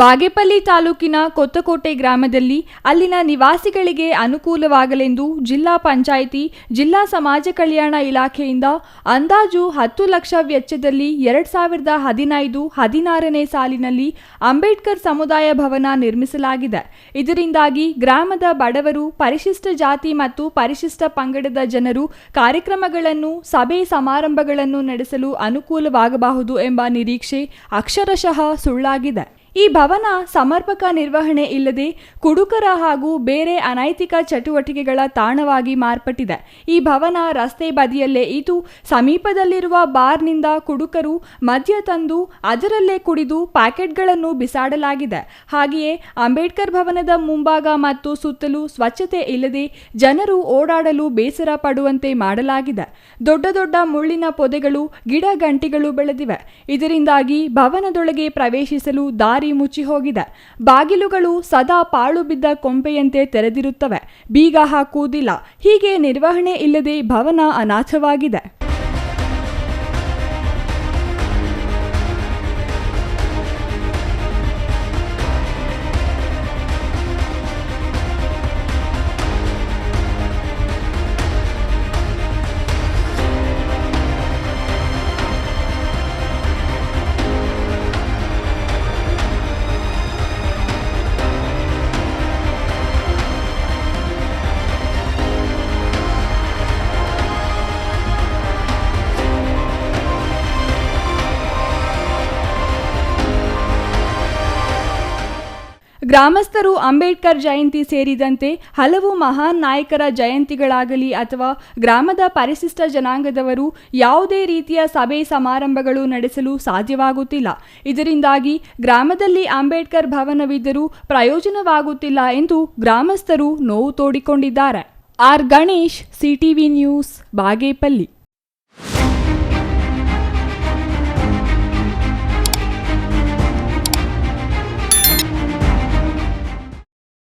ಬಾಗೇಪಲ್ಲಿ ತಾಲೂಕಿನ ಕೊತ್ತಕೋಟೆ ಗ್ರಾಮದಲ್ಲಿ ಅಲ್ಲಿನ ನಿವಾಸಿಗಳಿಗೆ ಅನುಕೂಲವಾಗಲೆಂದು ಜಿಲ್ಲಾ ಪಂಚಾಯಿತಿ, ಜಿಲ್ಲಾ ಸಮಾಜ ಕಲ್ಯಾಣ ಇಲಾಖೆಯಿಂದ ಅಂದಾಜು 10 ಲಕ್ಷ ವೆಚ್ಚದಲ್ಲಿ 2015-16ನೇ ಸಾಲಿನಲ್ಲಿ ಅಂಬೇಡ್ಕರ್ ಸಮುದಾಯ ಭವನ ನಿರ್ಮಿಸಲಾಗಿದೆ. ಇದರಿಂದಾಗಿ ಗ್ರಾಮದ ಬಡವರು, ಪರಿಶಿಷ್ಟ ಜಾತಿ ಮತ್ತು ಪರಿಶಿಷ್ಟ ಪಂಗಡದ ಜನರು ಕಾರ್ಯಕ್ರಮಗಳನ್ನು, ಸಭೆ ಸಮಾರಂಭಗಳನ್ನು ನಡೆಸಲು ಅನುಕೂಲವಾಗಬಹುದು ಎಂಬ ನಿರೀಕ್ಷೆ ಅಕ್ಷರಶಃ ಸುಳ್ಳಾಗಿದೆ. ಈ ಭವನ ಸಮರ್ಪಕ ನಿರ್ವಹಣೆ ಇಲ್ಲದೆ ಕುಡುಕರ ಹಾಗೂ ಬೇರೆ ಅನೈತಿಕ ಚಟುವಟಿಕೆಗಳ ತಾಣವಾಗಿ ಮಾರ್ಪಟ್ಟಿದೆ. ಈ ಭವನ ರಸ್ತೆ ಬದಿಯಲ್ಲೇ ಇದ್ದು ಸಮೀಪದಲ್ಲಿರುವ ಬಾರ್ನಿಂದ ಕುಡುಕರು ಮದ್ಯ ತಂದು ಅದರಲ್ಲೇ ಕುಡಿದು ಪ್ಯಾಕೆಟ್ಗಳನ್ನು ಬಿಸಾಡಲಾಗಿದೆ. ಹಾಗೆಯೇ ಅಂಬೇಡ್ಕರ್ ಭವನದ ಮುಂಭಾಗ ಮತ್ತು ಸುತ್ತಲೂ ಸ್ವಚ್ಛತೆ ಇಲ್ಲದೆ ಜನರು ಓಡಾಡಲು ಬೇಸರ ಪಡುವಂತೆ ಮಾಡಲಾಗಿದೆ. ದೊಡ್ಡ ದೊಡ್ಡ ಮುಳ್ಳಿನ ಪೊದೆಗಳು, ಗಿಡ ಗಂಟಿಗಳು ಬೆಳೆದಿವೆ. ಇದರಿಂದಾಗಿ ಭವನದೊಳಗೆ ಪ್ರವೇಶಿಸಲು ದಾರಿ ಮುಚ್ಚಿ ಹೋಗಿದೆ. ಬಾಗಿಲುಗಳು ಸದಾ ಪಾಳು ಬಿದ್ದ ಕೊಂಪೆಯಂತೆ ತೆರೆದಿರುತ್ತವೆ, ಬೀಗ ಹಾಕುವುದಿಲ್ಲ. ಹೀಗೆ ನಿರ್ವಹಣೆ ಇಲ್ಲದೆ ಭವನ ಅನಾಥವಾಗಿದೆ. ಗ್ರಾಮಸ್ಥರು ಅಂಬೇಡ್ಕರ್ ಜಯಂತಿ ಸೇರಿದಂತೆ ಹಲವು ಮಹಾನ್ ನಾಯಕರ ಜಯಂತಿಗಳಾಗಲಿ ಅಥವಾ ಗ್ರಾಮದ ಪರಿಶಿಷ್ಟ ಜನಾಂಗದವರು ಯಾವುದೇ ರೀತಿಯ ಸಭೆ ಸಮಾರಂಭಗಳು ನಡೆಸಲು ಸಾಧ್ಯವಾಗುತ್ತಿಲ್ಲ. ಇದರಿಂದಾಗಿ ಗ್ರಾಮದಲ್ಲಿ ಅಂಬೇಡ್ಕರ್ ಭವನವಿದ್ದರೂ ಪ್ರಯೋಜನವಾಗುತ್ತಿಲ್ಲ ಎಂದು ಗ್ರಾಮಸ್ಥರು ನೋವು ತೋಡಿಕೊಂಡಿದ್ದಾರೆ. R Ganesh, CTV news, Bagepalli.